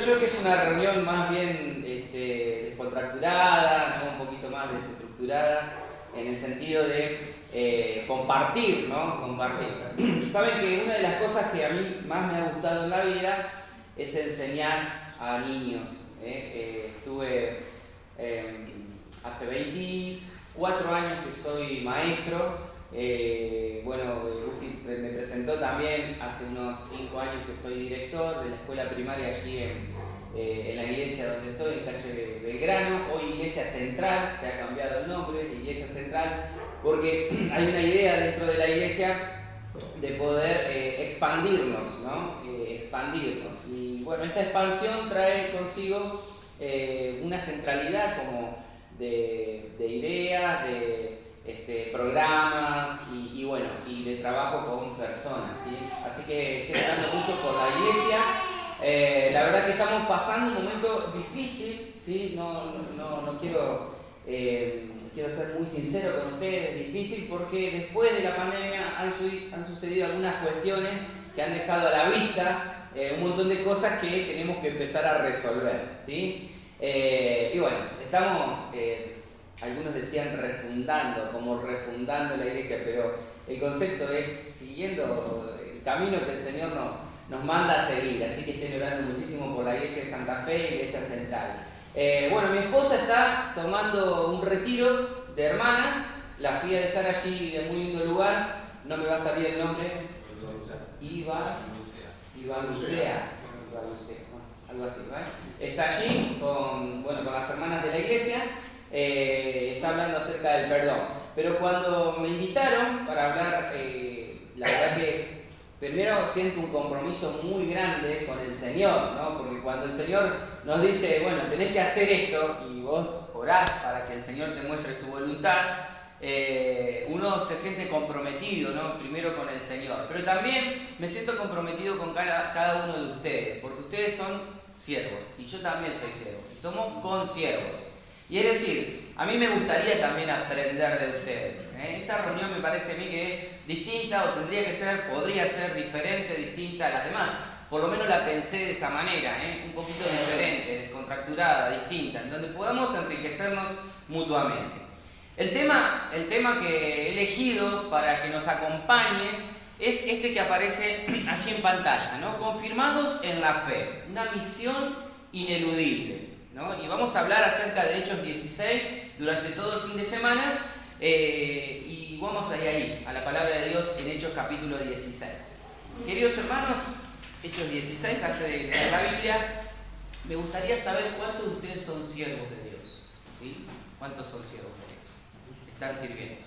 yo que es una reunión más bien descontracturada, ¿no? Un poquito más desestructurada, en el sentido de compartir, ¿no? Compartir. Saben que una de las cosas que a mí más me ha gustado en la vida es enseñar a niños. Estuve hace 24 años que soy maestro. Bueno, Gusti me presentó también hace unos 5 años que soy director de la escuela primaria allí en la iglesia donde estoy, en calle Belgrano, hoy Iglesia Central, se ha cambiado el nombre, Iglesia Central, porque hay una idea dentro de la iglesia de poder expandirnos, ¿no? Expandirnos. Y bueno, esta expansión trae consigo una centralidad como de ideas, de programas y bueno, y de trabajo con personas, ¿sí? Así que estoy hablando mucho por la iglesia. La verdad que estamos pasando un momento difícil, ¿sí? No quiero, quiero ser muy sincero con ustedes, difícil porque después de la pandemia han sucedido algunas cuestiones que han dejado a la vista un montón de cosas que tenemos que empezar a resolver, ¿sí? Y bueno, estamos... algunos decían refundando la iglesia, pero el concepto es siguiendo el camino que el Señor nos manda a seguir, así que estén orando muchísimo por la iglesia de Santa Fe y Iglesia Central. Bueno, mi esposa está tomando un retiro de hermanas, la fui a dejar allí de muy lindo lugar, no me va a salir el nombre, Iba Lucea, algo así, ¿vale? Está allí con las hermanas de la iglesia. Está hablando acerca del perdón, pero cuando me invitaron para hablar, la verdad que primero siento un compromiso muy grande con el Señor, ¿no? Porque cuando el Señor nos dice, bueno, tenés que hacer esto y vos orás para que el Señor te muestre su voluntad, uno se siente comprometido, ¿no? Primero con el Señor, pero también me siento comprometido con cada uno de ustedes, porque ustedes son siervos y yo también soy siervo y somos consiervos. Y es decir, a mí me gustaría también aprender de ustedes. Esta reunión me parece a mí que es distinta o podría ser diferente, distinta a las demás. Por lo menos la pensé de esa manera, un poquito diferente, descontracturada, distinta, en donde podamos enriquecernos mutuamente. El tema que he elegido para que nos acompañe es este que aparece allí en pantalla, ¿no? Confirmados en la fe, una misión ineludible. ¿No? Y vamos a hablar acerca de Hechos 16 durante todo el fin de semana y vamos ahí, a la palabra de Dios en Hechos capítulo 16. Queridos hermanos, Hechos 16, antes de leer la Biblia, me gustaría saber cuántos de ustedes son siervos de Dios. ¿Sí? ¿Cuántos son siervos de Dios? Están sirviendo.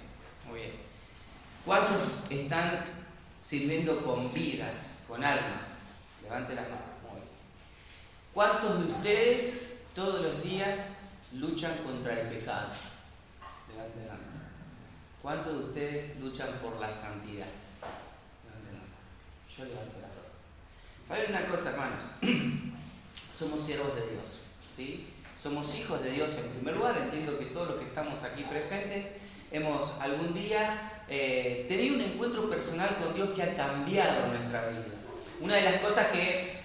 Muy bien. ¿Cuántos están sirviendo con vidas, con almas? Levanten las manos. Muy bien. ¿Cuántos de ustedes todos los días luchan contra el pecado? Levanten la mano. ¿Cuántos de ustedes luchan por la santidad? Levanten la mano. Yo levanto las dos. ¿Saben una cosa, hermanos? Somos siervos de Dios, ¿sí? Somos hijos de Dios en primer lugar. Entiendo que todos los que estamos aquí presentes hemos algún día tenido un encuentro personal con Dios que ha cambiado nuestra vida. Una de las cosas que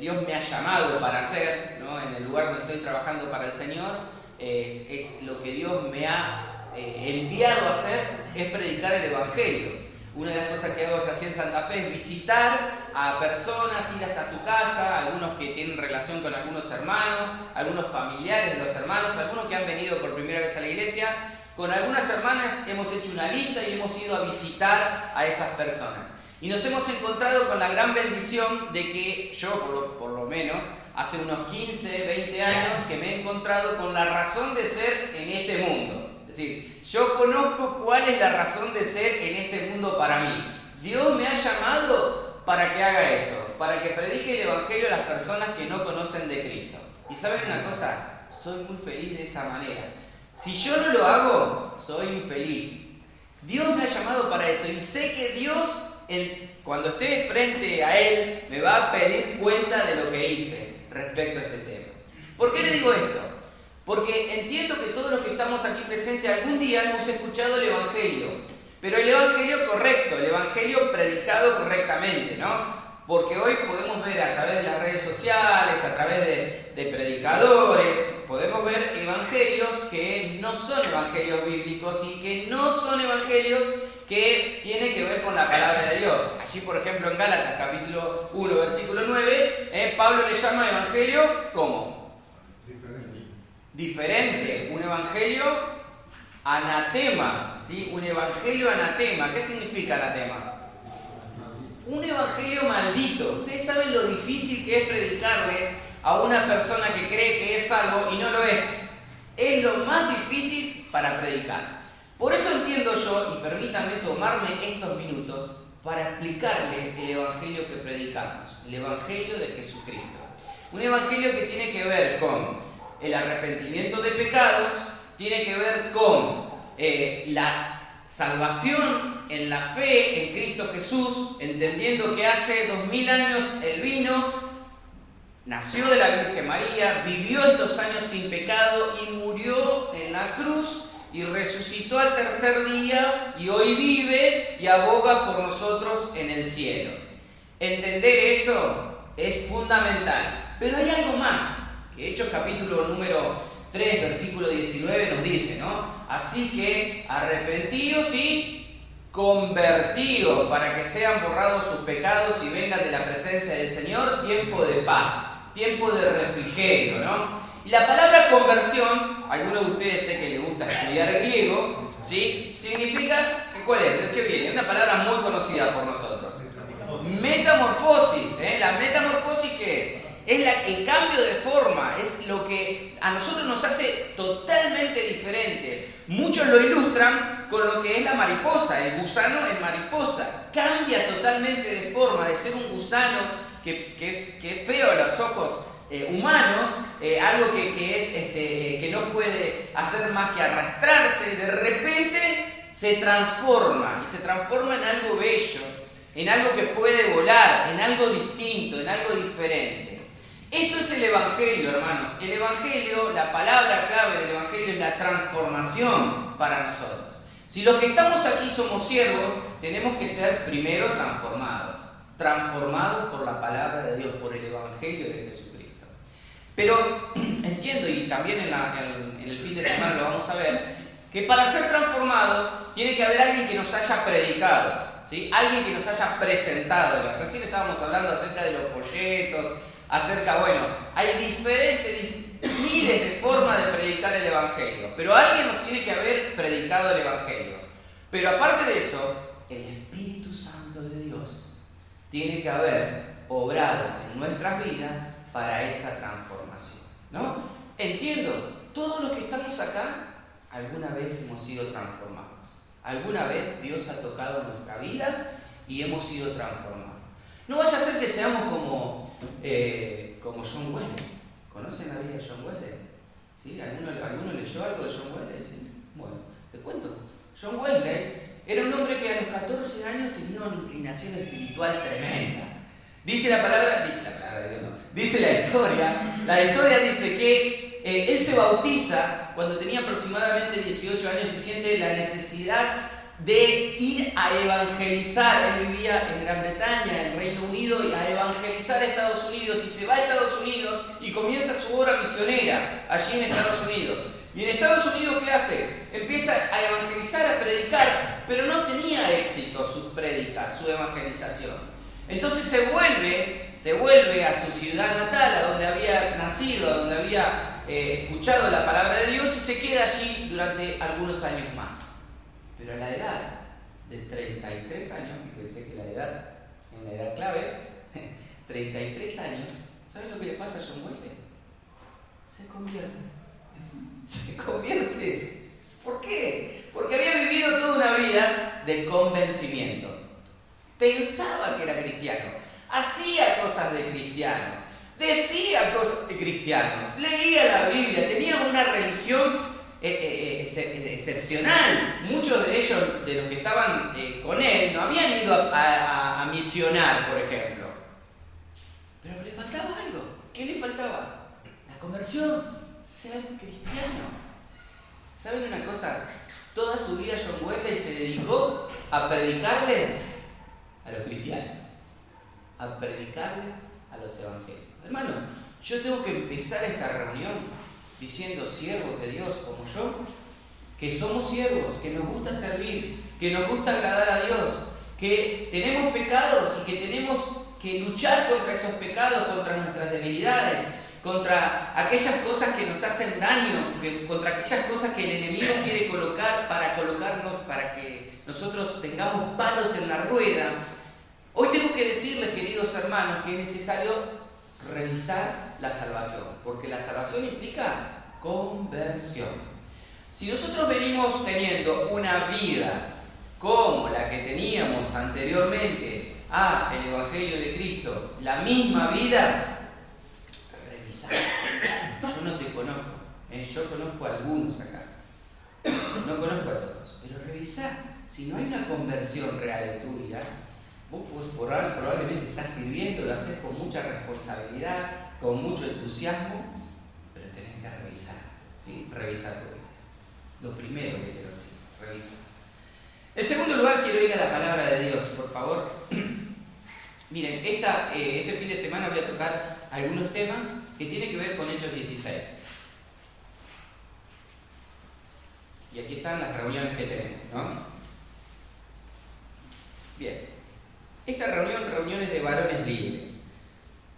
Dios me ha llamado para hacer, ¿no? En el lugar donde estoy trabajando para el Señor, es lo que Dios me ha enviado a hacer, es predicar el Evangelio. Una de las cosas que hago así en Santa Fe es visitar a personas, ir hasta su casa, algunos que tienen relación con algunos hermanos, algunos familiares de los hermanos, algunos que han venido por primera vez a la iglesia. Con algunas hermanas hemos hecho una lista y hemos ido a visitar a esas personas. Y nos hemos encontrado con la gran bendición de que yo, por lo menos, hace unos 15, 20 años que me he encontrado con la razón de ser en este mundo. Es decir, yo conozco cuál es la razón de ser en este mundo para mí. Dios me ha llamado para que haga eso, para que predique el Evangelio a las personas que no conocen de Cristo. Y ¿saben una cosa? Soy muy feliz de esa manera. Si yo no lo hago, soy infeliz. Dios me ha llamado para eso y sé que Dios, cuando esté frente a Él, me va a pedir cuenta de lo que hice respecto a este tema. ¿Por qué le digo esto? Porque entiendo que todos los que estamos aquí presentes algún día hemos escuchado el Evangelio, pero el Evangelio correcto, el Evangelio predicado correctamente, ¿no? Porque hoy podemos ver a través de las redes sociales, a través de predicadores, podemos ver evangelios que no son evangelios bíblicos y que no son evangelios que tienen que ver con la palabra de Dios. Allí, por ejemplo, en Gálatas capítulo 1, versículo 9, Pablo le llama evangelio ¿cómo? Diferente. Un evangelio anatema, ¿sí? Un evangelio anatema. ¿Qué significa anatema? Un evangelio maldito. Ustedes saben lo difícil que es predicarle a una persona que cree que es salvo y no lo es. Es lo más difícil para predicar. Por eso entiendo yo, y permítanme tomarme estos minutos para explicarle el evangelio que predicamos, el evangelio de Jesucristo. Un evangelio que tiene que ver con el arrepentimiento de pecados, tiene que ver con la salvación en la fe en Cristo Jesús, entendiendo que hace 2000 años Él vino, nació de la Virgen María, vivió estos años sin pecado y murió en la cruz y resucitó al tercer día y hoy vive y aboga por nosotros en el cielo. Entender eso es fundamental. Pero hay algo más, que Hechos capítulo número 3, versículo 19 nos dice, ¿no? Así que arrepentidos y convertidos para que sean borrados sus pecados y vengan de la presencia del Señor tiempo de paz, tiempo de refrigerio, ¿no? Y la palabra conversión, a algunos de ustedes sé que les gusta estudiar griego, ¿sí? Significa, ¿cuál es? ¿De qué viene? Una palabra muy conocida por nosotros. Metamorfosis, ¿La metamorfosis qué es? Es el cambio de forma, es lo que a nosotros nos hace totalmente diferente. Muchos lo ilustran con lo que es la mariposa, el gusano en mariposa. Cambia totalmente de forma, de ser un gusano que es feo a los ojos humanos, algo que no puede hacer más que arrastrarse, de repente se transforma, y se transforma en algo bello, en algo que puede volar, en algo distinto, en algo diferente. Esto es el Evangelio, hermanos. El Evangelio, la palabra clave del Evangelio es la transformación para nosotros. Si los que estamos aquí somos siervos, tenemos que ser primero transformados. Transformados por la palabra de Dios, por el Evangelio de Jesucristo. Pero entiendo, y también en el fin de semana lo vamos a ver, que para ser transformados tiene que haber alguien que nos haya predicado, ¿sí? Alguien que nos haya presentado. Recién estábamos hablando acerca de los folletos, hay miles de formas de predicar el Evangelio, pero alguien nos tiene que haber predicado el Evangelio. Pero aparte de eso, el Espíritu Santo de Dios tiene que haber obrado en nuestras vidas para esa transformación, ¿no? Entiendo, todos los que estamos acá, alguna vez hemos sido transformados. Alguna vez Dios ha tocado nuestra vida y hemos sido transformados. No vaya a ser que seamos como John Wesley. ¿Conocen la vida de John Wesley? ¿Sí? ¿Alguno leyó algo de John Wesley? ¿Sí? Bueno, te cuento. John Wesley era un hombre que a los 14 años tenía una inclinación espiritual tremenda. Dice la historia dice que él se bautiza cuando tenía aproximadamente 18 años y siente la necesidad de ir a evangelizar. Él vivía en Gran Bretaña, en Reino Unido, y a evangelizar a Estados Unidos, y se va a Estados Unidos y comienza su obra misionera allí en Estados Unidos. Y en Estados Unidos, ¿qué hace? Empieza a evangelizar, a predicar, pero no tenía éxito sus prédicas, su evangelización. Entonces se vuelve a su ciudad natal, a donde había nacido, a donde había escuchado la palabra de Dios, y se queda allí durante algunos años más. Pero a la edad de 33 años, fíjense que la edad es una edad clave, 33 años, ¿saben lo que le pasa a John Wesley? Se convierte. ¿Por qué? Porque había vivido toda una vida de convencimiento. Pensaba que era cristiano, hacía cosas de cristiano, decía cosas de cristianos, leía la Biblia, tenía una religión excepcional. Muchos de ellos, de los que estaban con él, no habían ido a misionar, por ejemplo. Pero le faltaba algo. ¿Qué le faltaba? La conversión, ser cristiano. ¿Saben una cosa? Toda su vida John Wesley se dedicó a predicarle a los cristianos. a predicarles a los evangelios. Hermano, yo tengo que empezar esta reunión diciendo siervos de Dios como yo, que somos siervos, que nos gusta servir, que nos gusta agradar a Dios, que tenemos pecados y que tenemos que luchar contra esos pecados, contra nuestras debilidades, contra aquellas cosas que nos hacen daño, contra aquellas cosas que el enemigo quiere colocar para colocarnos, para que nosotros tengamos palos en la rueda. Hoy tengo que decirles, queridos hermanos, que es necesario revisar la salvación, porque la salvación implica conversión. Si nosotros venimos teniendo una vida como la que teníamos anteriormente al Evangelio de Cristo, la misma vida, revisar. Yo no te conozco, yo conozco a algunos acá, no conozco a todos, pero revisar. Si no hay una conversión real en tu vida, vos probablemente estás sirviendo, lo haces con mucha responsabilidad, con mucho entusiasmo, pero tenés que revisar, ¿sí? Revisar tu vida. Lo primero que quiero decir, revisa. En segundo lugar, quiero ir a la palabra de Dios, por favor. Miren, este fin de semana voy a tocar algunos temas que tienen que ver con Hechos 16. Y aquí están las reuniones que tenemos, ¿no? Bien. Esta reuniones de varones libres.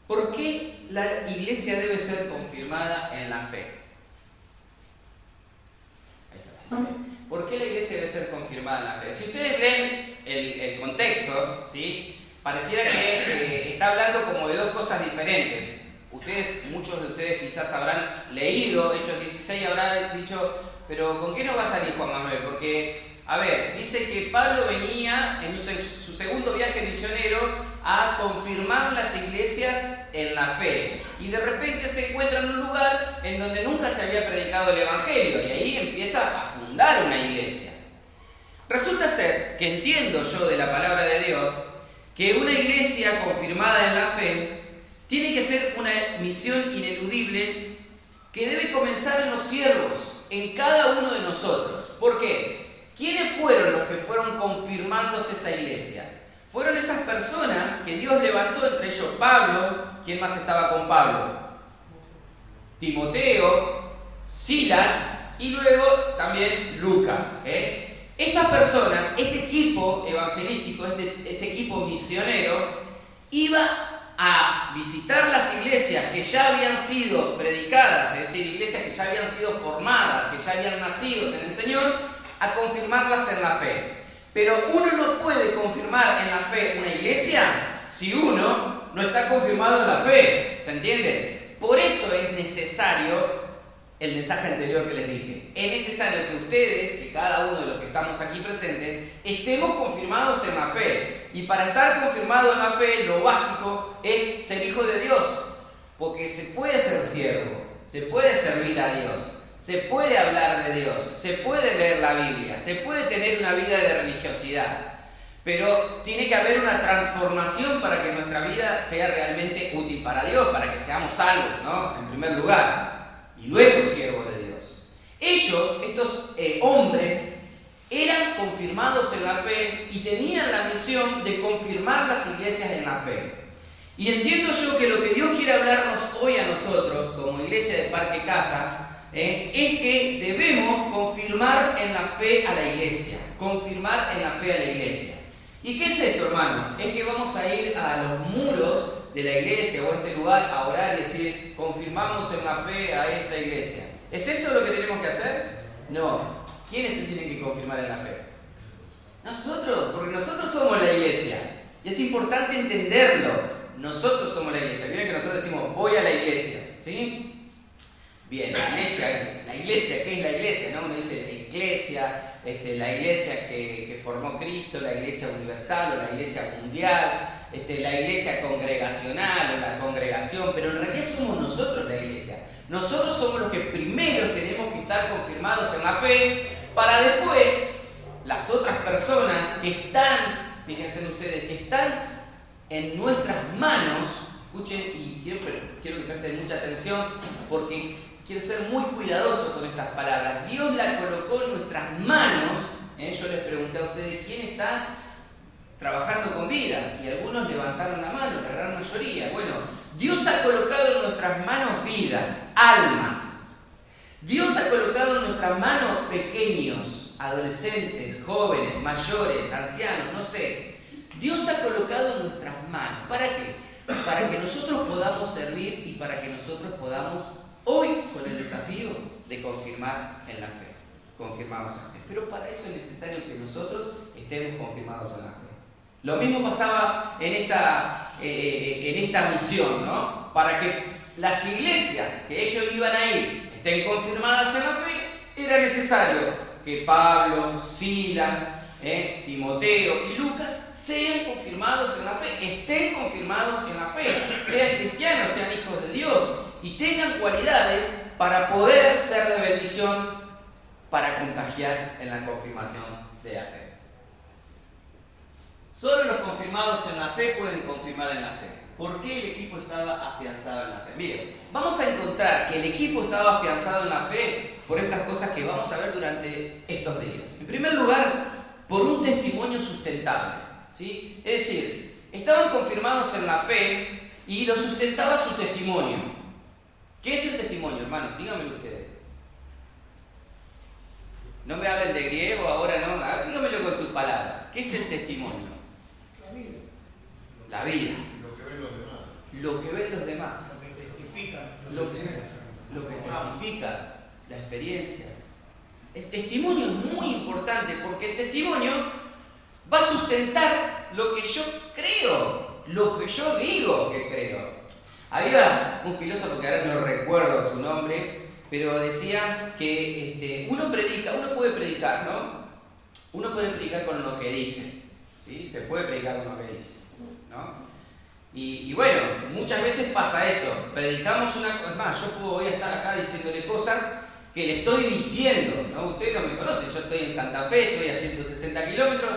¿Por qué la iglesia debe ser confirmada en la fe? Ahí está, ¿sí? ¿Por qué la iglesia debe ser confirmada en la fe? Si ustedes leen el contexto, ¿sí? Pareciera que está hablando como de dos cosas diferentes. Muchos de ustedes quizás habrán leído Hechos 16 y habrán dicho, pero ¿con qué nos va a salir Juan Manuel? Porque, a ver, dice que Pablo venía en su segundo viaje misionero a confirmar las iglesias en la fe. Y de repente se encuentra en un lugar en donde nunca se había predicado el Evangelio. Y ahí empieza a fundar una iglesia. Resulta ser que entiendo yo de la palabra de Dios que una iglesia confirmada en la fe tiene que ser una misión ineludible que debe comenzar en los siervos, en cada uno de nosotros. ¿Por qué? ¿Quiénes fueron los que fueron confirmándose esa iglesia? Fueron esas personas que Dios levantó, entre ellos Pablo. ¿Quién más estaba con Pablo? Timoteo, Silas y luego también Lucas. Estas personas, este equipo evangelístico, este equipo misionero, iba a visitar las iglesias que ya habían sido predicadas, es decir, iglesias que ya habían sido formadas, que ya habían nacido en el Señor, a confirmarlas en la fe. Pero uno no puede confirmar en la fe una iglesia si uno no está confirmado en la fe, ¿se entiende? Por eso es necesario el mensaje anterior que les dije. Es necesario que ustedes, que cada uno de los que estamos aquí presentes, estemos confirmados en la fe. Y para estar confirmado en la fe, lo básico es ser hijo de Dios. Porque se puede ser siervo, se puede servir a Dios, se puede hablar de Dios, se puede leer la Biblia, se puede tener una vida de religiosidad. Pero tiene que haber una transformación para que nuestra vida sea realmente útil para Dios, para que seamos salvos, ¿no? En primer lugar. Y luego siervos de Dios. Estos hombres, eran confirmados en la fe y tenían la misión de confirmar las iglesias en la fe. Y entiendo yo que lo que Dios quiere hablarnos hoy a nosotros, como iglesia de Parque Casa, es que debemos confirmar en la fe a la iglesia. Confirmar en la fe a la iglesia. ¿Y qué es esto, hermanos? Es que vamos a ir a los muros de la iglesia o a este lugar a orar y decir, confirmamos en la fe a esta iglesia. ¿Es eso lo que tenemos que hacer? No. ¿Quiénes se tienen que confirmar en la fe? Nosotros, porque nosotros somos la iglesia. Y es importante entenderlo. Nosotros somos la iglesia. Miren que nosotros decimos, voy a la iglesia. ¿Sí? Bien, la iglesia, ¿qué es la iglesia? ¿No? Uno dice la iglesia, la iglesia que formó Cristo, la iglesia universal o la iglesia mundial, la iglesia congregacional o la congregación, pero en realidad somos nosotros la iglesia. Nosotros somos los que primero tenemos que estar confirmados en la fe, para después las otras personas que están, fíjense ustedes, que están en nuestras manos. Escuchen y quiero que presten mucha atención porque quiero ser muy cuidadoso con estas palabras. Dios la colocó en nuestras manos. Yo les pregunté a ustedes, ¿quién está trabajando con vidas, y algunos levantaron la mano, la gran mayoría. Bueno, Dios ha colocado en nuestras manos vidas, almas. Dios ha colocado en nuestras manos pequeños, adolescentes, jóvenes, mayores, ancianos, no sé. Dios ha colocado en nuestras manos. ¿Para qué? Para que nosotros podamos servir y para que nosotros podamos hoy con el desafío de confirmar en la fe, confirmados en la fe. Pero para eso es necesario que nosotros estemos confirmados en la fe. Lo mismo pasaba en esta misión, ¿no? Para que las iglesias que ellos iban a ir estén confirmadas en la fe, era necesario que Pablo, Silas, Timoteo y Lucas sean confirmados en la fe, estén confirmados en la fe, sean cristianos, sean hijos de Dios y tengan cualidades para poder ser de bendición, para contagiar en la confirmación de la fe. Solo los confirmados en la fe pueden confirmar en la fe. ¿Por qué el equipo estaba afianzado en la fe? Miren, vamos a encontrar que el equipo estaba afianzado en la fe por estas cosas que vamos a ver durante estos días. En primer lugar, por un testimonio sustentable, ¿sí? Es decir, estaban confirmados en la fe y lo sustentaba su testimonio. ¿Qué es el testimonio, hermanos? Díganmelo ustedes. No me hablen de griego ahora, no. Díganmelo con sus palabras. ¿Qué es el testimonio? La vida. La vida. Lo que ven los demás. Lo que ven los demás. Lo que testifica. Lo que testifica la experiencia. El testimonio es muy importante porque el testimonio va a sustentar lo que yo creo, lo que yo digo que creo. Había un filósofo que ahora no recuerdo su nombre, pero decía que uno puede predicar, ¿no? Uno puede predicar con lo que dice, ¿sí? Se puede predicar con lo que dice, ¿no? Y bueno, muchas veces pasa eso, predicamos una cosa, es más, yo voy a estar acá diciéndole cosas que le estoy diciendo, ¿no? Ustedes no me conocen, yo estoy en Santa Fe, estoy a 160 kilómetros,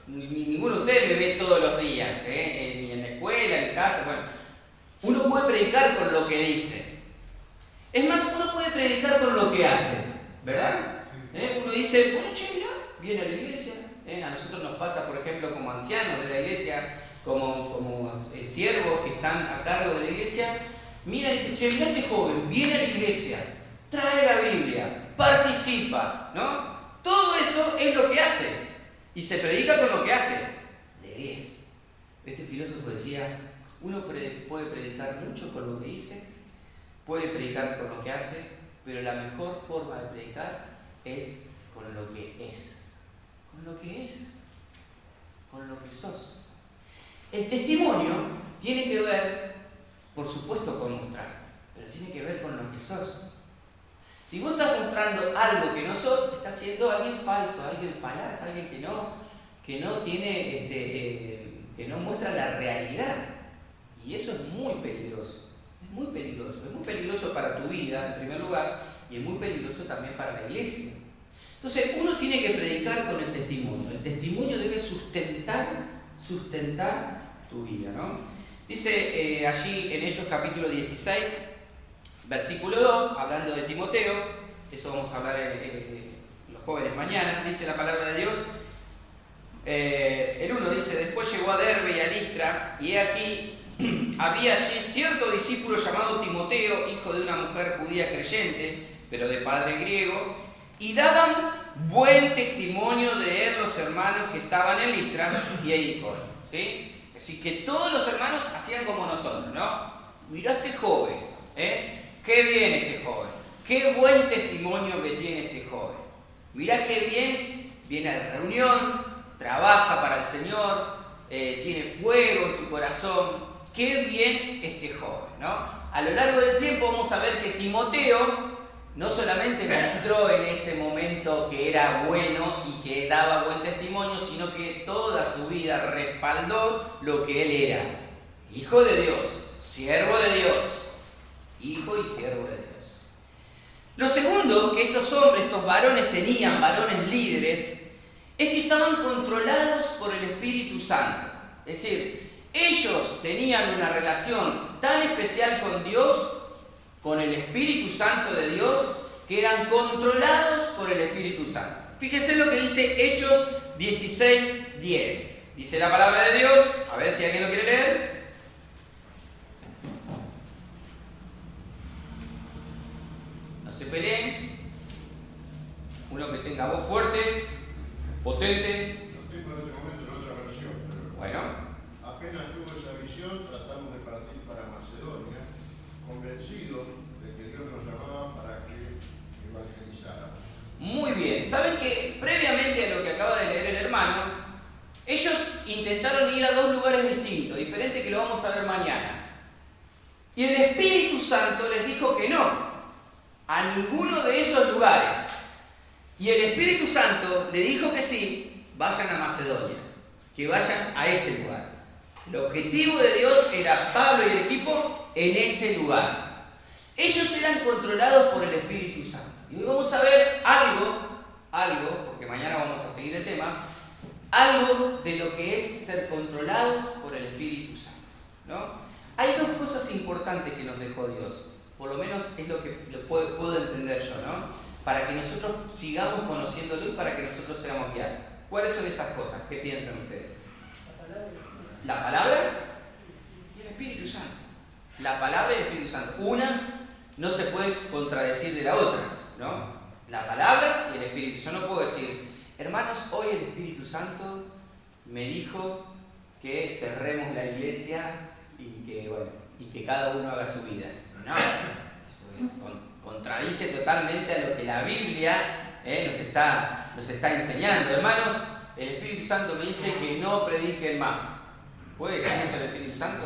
ninguno de ustedes me ve todos los días, ni en la escuela, en casa, bueno. Uno puede predicar con lo que dice. Es más, uno puede predicar con lo que hace, ¿verdad? Uno dice, bueno, che, mirá, viene a la iglesia. A nosotros nos pasa, por ejemplo, como ancianos de la iglesia, como siervos que están a cargo de la iglesia, miran y dicen, che, mirá este joven, viene a la iglesia, trae la Biblia, participa, ¿no? Todo eso es lo que hace. Y se predica con lo que hace. De 10. Este filósofo decía, uno puede predicar mucho con lo que dice, puede predicar con lo que hace, pero la mejor forma de predicar es con lo que es. Con lo que es. Con lo que sos. El testimonio tiene que ver, por supuesto, con mostrar, pero tiene que ver con lo que sos. Si vos estás mostrando algo que no sos, estás siendo alguien falso, alguien falaz, alguien que no tiene, que no muestra la realidad. Y eso es muy peligroso. Es muy peligroso. Es muy peligroso para tu vida, en primer lugar, y es muy peligroso también para la iglesia. Entonces, uno tiene que predicar con el testimonio. El testimonio debe sustentar tu vida, ¿no? Dice allí en Hechos capítulo 16, versículo 2, hablando de Timoteo, eso vamos a hablar los jóvenes mañana, dice la palabra de Dios. El 1 dice, después llegó a Derbe y a Listra, y he aquí, había allí cierto discípulo llamado Timoteo, hijo de una mujer judía creyente, pero de padre griego, y daban buen testimonio de él los hermanos que estaban en Listra y en Iconio, ¿sí? Así que todos los hermanos hacían como nosotros, ¿no? Mirá este joven, qué bien este joven, qué buen testimonio que tiene este joven. Mirá qué bien viene a la reunión, trabaja para el Señor, tiene fuego en su corazón. Qué bien este joven, ¿no? A lo largo del tiempo vamos a ver que Timoteo no solamente mostró en ese momento que era bueno y que daba buen testimonio, sino que toda su vida respaldó lo que él era. Hijo de Dios, siervo de Dios, hijo y siervo de Dios. Lo segundo que estos hombres, estos varones tenían, varones líderes, es que estaban controlados por el Espíritu Santo. Es decir, ellos tenían una relación tan especial con Dios, con el Espíritu Santo de Dios, que eran controlados por el Espíritu Santo. Fíjense lo que dice Hechos 16:10. Dice la palabra de Dios, a ver si alguien lo quiere leer. No se peleen. Uno que tenga voz fuerte, potente. Lo tengo en este momento en otra versión, pero Bueno, apenas tuve esa visión, tratamos de partir para Macedonia, convencidos de que Dios nos llamaba para que evangelizáramos. muy bien. Saben que previamente a lo que acaba de leer el hermano, ellos intentaron ir a dos lugares distintos, diferentes, que lo vamos a ver mañana. Y el Espíritu Santo les dijo que no, a ninguno de esos lugares. Y el Espíritu Santo le dijo que sí, vayan a Macedonia, que vayan a ese lugar. El objetivo de Dios era Pablo y el equipo en ese lugar. Ellos eran controlados por el Espíritu Santo. Y hoy vamos a ver algo, porque mañana vamos a seguir el tema, algo de lo que es ser controlados por el Espíritu Santo, ¿no? Hay dos cosas importantes que nos dejó Dios, por lo menos es lo que puedo entender yo, ¿no? Para que nosotros sigamos conociéndolo y para que nosotros seamos guiados. ¿Cuáles son esas cosas? ¿Qué piensan ustedes? La palabra y el Espíritu Santo. La palabra y el Espíritu Santo. Una no se puede contradecir de la otra, ¿no? La palabra y el Espíritu. Yo no puedo decir, hermanos, hoy el Espíritu Santo me dijo que cerremos la iglesia y que cada uno haga su vida. No, eso contradice totalmente a lo que la Biblia nos está enseñando. Hermanos, el Espíritu Santo me dice que no prediquen más. ¿Puede decir eso el Espíritu Santo?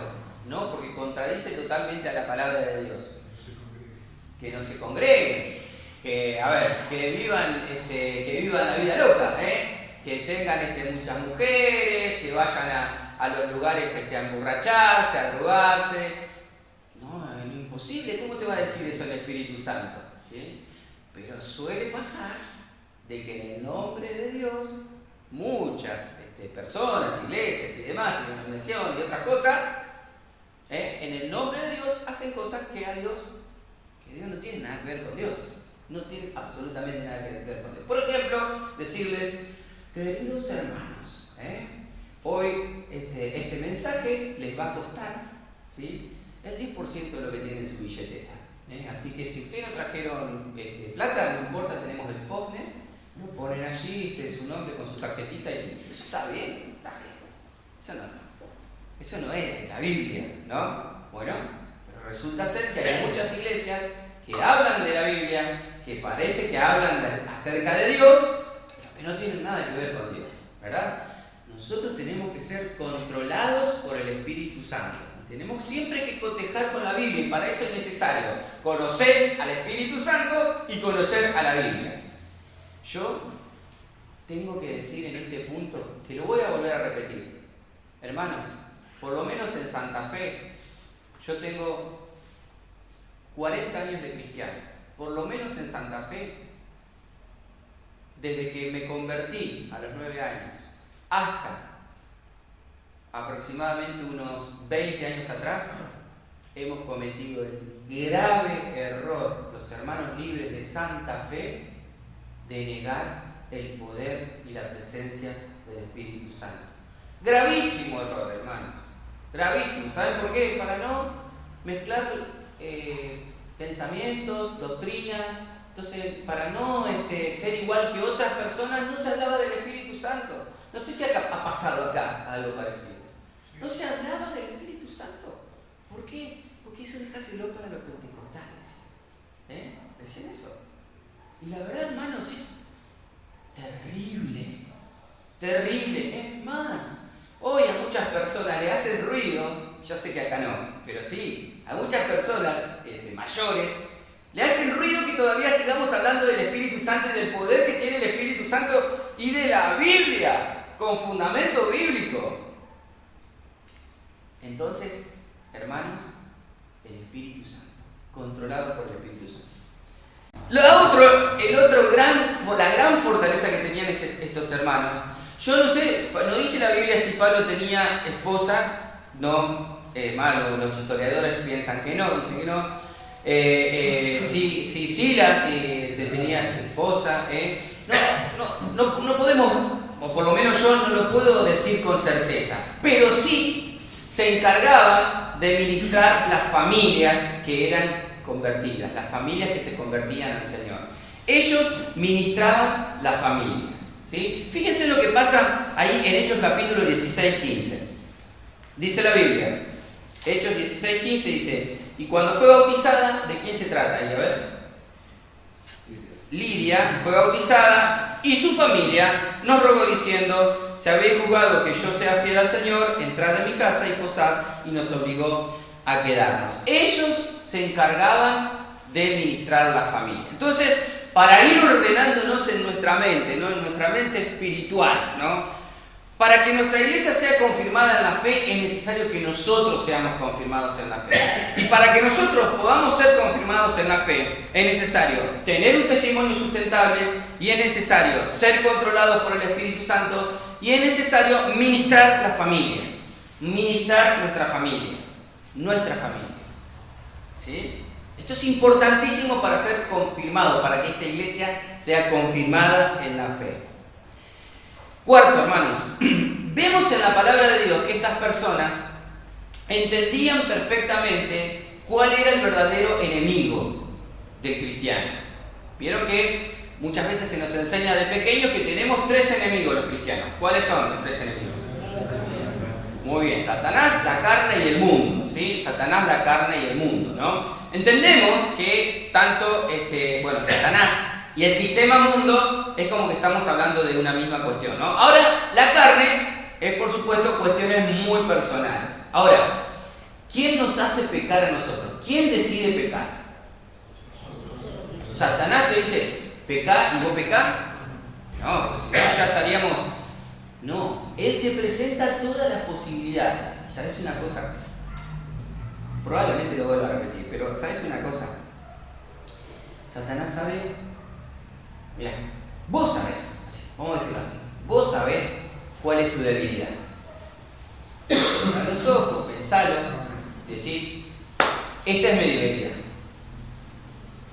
No, porque contradice totalmente a la palabra de Dios. Que no se congreguen, que vivan la vida loca, que tengan muchas mujeres, que vayan a los lugares a emborracharse, a drogarse. No, es imposible. ¿Cómo te va a decir eso el Espíritu Santo? ¿Sí? Pero suele pasar de que en el nombre de Dios muchas personas, iglesias y demás, y denominación y otras cosas, en el nombre de Dios hacen cosas que Dios no tiene nada que ver con Dios. No tiene absolutamente nada que ver con Dios. Por ejemplo, decirles, queridos hermanos, hoy este mensaje les va a costar, ¿sí?, el 10% de lo que tiene en su billetera. Así que si ustedes no trajeron plata, no importa, tenemos el postnet, lo ponen allí, su nombre con su tarjetita y eso está bien, está bien. Eso no es la Biblia, ¿no? Bueno, pero resulta ser que hay muchas iglesias que hablan de la Biblia, que parece que hablan acerca de Dios, pero que no tienen nada que ver con Dios, ¿verdad? Nosotros tenemos que ser controlados por el Espíritu Santo. Tenemos siempre que cotejar con la Biblia y para eso es necesario conocer al Espíritu Santo y conocer a la Biblia. Yo tengo que decir en este punto, que lo voy a volver a repetir. Hermanos, por lo menos en Santa Fe, yo tengo 40 años de cristiano. Por lo menos en Santa Fe, desde que me convertí a los 9 años hasta aproximadamente unos 20 años atrás, hemos cometido el grave error, los hermanos libres de Santa Fe, de negar el poder y la presencia del Espíritu Santo. Gravísimo error, hermanos. Gravísimo. ¿Saben por qué? Para no mezclar pensamientos, doctrinas. Entonces, para no ser igual que otras personas, no se hablaba del Espíritu Santo. No sé si ha pasado acá algo parecido. No se hablaba del Espíritu Santo. ¿Por qué? Porque eso déjaselo para los pentecostales. Decían eso. Y la verdad, hermanos, es terrible. Terrible. Es más, hoy a muchas personas le hacen ruido, yo sé que acá no, pero sí, a muchas personas mayores le hacen ruido que todavía sigamos hablando del Espíritu Santo y del poder que tiene el Espíritu Santo y de la Biblia, con fundamento bíblico. Entonces, hermanos, el Espíritu Santo, controlado por el Espíritu Santo. La gran fortaleza que tenían estos hermanos, yo no sé, no dice la Biblia si Pablo tenía esposa, no, los historiadores piensan que no, dicen que no. Si Silas tenía su esposa, no podemos o por lo menos yo no lo puedo decir con certeza, pero sí se encargaban de ministrar las familias que eran convertidas, las familias que se convertían al Señor. Ellos ministraban las familias, ¿sí? Fíjense lo que pasa ahí en Hechos capítulo 16-15. Dice la Biblia, Hechos 16-15 dice: y cuando fue bautizada, ¿de quién se trata ahí? A ver. Lidia fue bautizada y su familia nos rogó diciendo: si habéis juzgado que yo sea fiel al Señor, entrad en mi casa y posad, y nos obligó a quedarnos. Ellos se encargaban de ministrar a la familia. Entonces, para ir ordenándonos en nuestra mente, ¿no? En nuestra mente espiritual, ¿no? Para que nuestra iglesia sea confirmada en la fe, es necesario que nosotros seamos confirmados en la fe. Y para que nosotros podamos ser confirmados en la fe, es necesario tener un testimonio sustentable, y es necesario ser controlados por el Espíritu Santo, y es necesario ministrar la familia, ministrar nuestra familia. ¿Sí? Esto es importantísimo para ser confirmado, para que esta iglesia sea confirmada en la fe. Cuarto, hermanos, vemos en la palabra de Dios que estas personas entendían perfectamente cuál era el verdadero enemigo del cristiano. Vieron que muchas veces se nos enseña de pequeños que tenemos 3 enemigos los cristianos. ¿Cuáles son los 3 enemigos? Muy bien, Satanás, la carne y el mundo, ¿sí? Satanás, la carne y el mundo, ¿no? Entendemos que tanto, Satanás y el sistema mundo es como que estamos hablando de una misma cuestión, ¿no? Ahora, la carne es, por supuesto, cuestiones muy personales. Ahora, ¿quién nos hace pecar a nosotros? ¿Quién decide pecar? Satanás te dice, pecá y vos pecá. No, porque si no ya estaríamos... No, él te presenta todas las posibilidades. ¿Sabes una cosa? Probablemente lo voy a repetir, pero ¿sabes una cosa? Satanás sabe... Mira, vos sabés, vamos a decirlo así, vos sabés cuál es tu debilidad. A los ojos, pensalo, decir, esta es mi debilidad.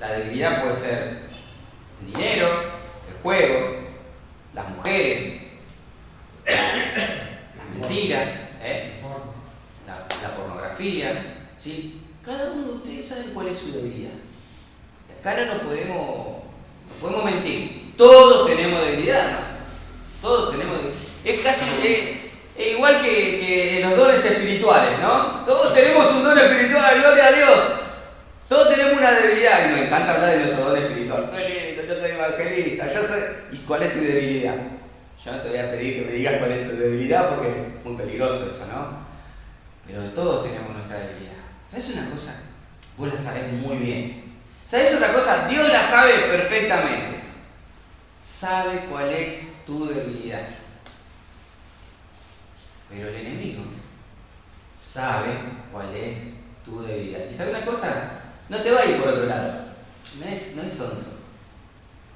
La debilidad puede ser el dinero, el juego, las mujeres, las mentiras, la pornografía, ¿sí? Cada uno de ustedes sabe cuál es su debilidad. Acá no podemos mentir. Todos tenemos debilidad, ¿no? Todos tenemos debilidad. Es casi igual que los dones espirituales, ¿no? Todos tenemos un don espiritual, gloria a Dios. Todos tenemos una debilidad, y me encanta hablar de nuestro don espiritual. Yo soy evangelista, yo soy... ¿Y cuál es tu debilidad? Yo no te voy a pedir que me digas cuál es tu debilidad, porque es muy peligroso eso, ¿no? Pero todos tenemos nuestra debilidad. ¿Sabes una cosa? Vos la sabés muy bien. ¿Sabes otra cosa? Dios la sabe perfectamente. Sabe cuál es tu debilidad. Pero el enemigo sabe cuál es tu debilidad. ¿Y sabe una cosa? No te va a ir por otro lado. No es sonso.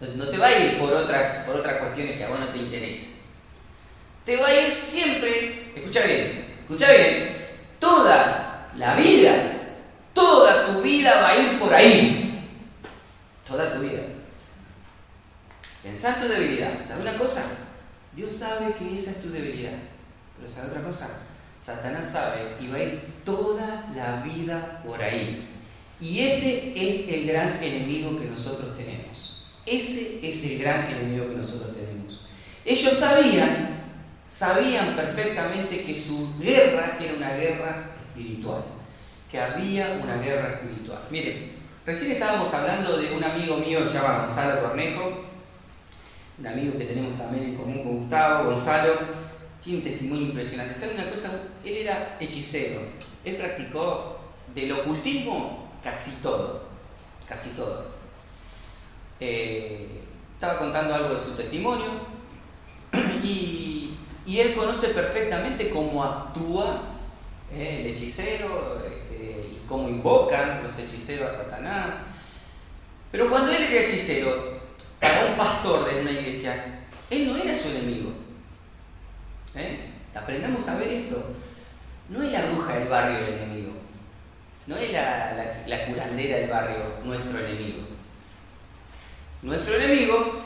No te va a ir por otras cuestiones que a vos no te interesen. Te va a ir siempre, escucha bien, toda la vida, toda tu vida va a ir por ahí. Toda tu vida. Pensá en tu debilidad. ¿Sabe una cosa? Dios sabe que esa es tu debilidad. Pero ¿sabe otra cosa? Satanás sabe y va a ir toda la vida por ahí. Y ese es el gran enemigo que nosotros tenemos. Ese es el gran enemigo que nosotros tenemos. Ellos sabían perfectamente que su guerra era una guerra espiritual. Que había una guerra espiritual. Miren, recién estábamos hablando de un amigo mío que se llama Gonzalo Cornejo, un amigo que tenemos también en común con Gustavo. Gonzalo tiene un testimonio impresionante. ¿Sabe una cosa? Él era hechicero. Él practicó del ocultismo casi todo. Estaba contando algo de su testimonio y él conoce perfectamente cómo actúa el hechicero, y cómo invocan los hechiceros a Satanás. Pero cuando él era hechicero, para un pastor de una iglesia, él no era su enemigo. Aprendamos a ver esto. No es la bruja del barrio el enemigo. No es la curandera del barrio nuestro enemigo. Nuestro enemigo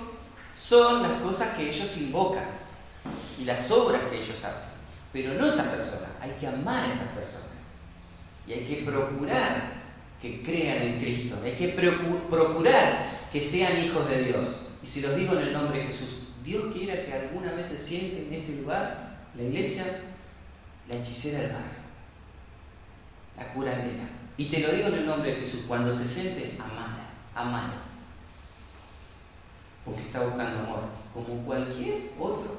son las cosas que ellos invocan. y las obras que ellos hacen, pero no esa persona. Hay que amar a esas personas y hay que procurar que crean en Cristo, hay que procurar que sean hijos de Dios. Y si los digo en el nombre de Jesús, Dios quiera que alguna vez se siente en este lugar, la iglesia, la hechicera del barrio, la curandera. Y te lo digo en el nombre de Jesús, cuando se siente, amala, porque está buscando amor, como cualquier otro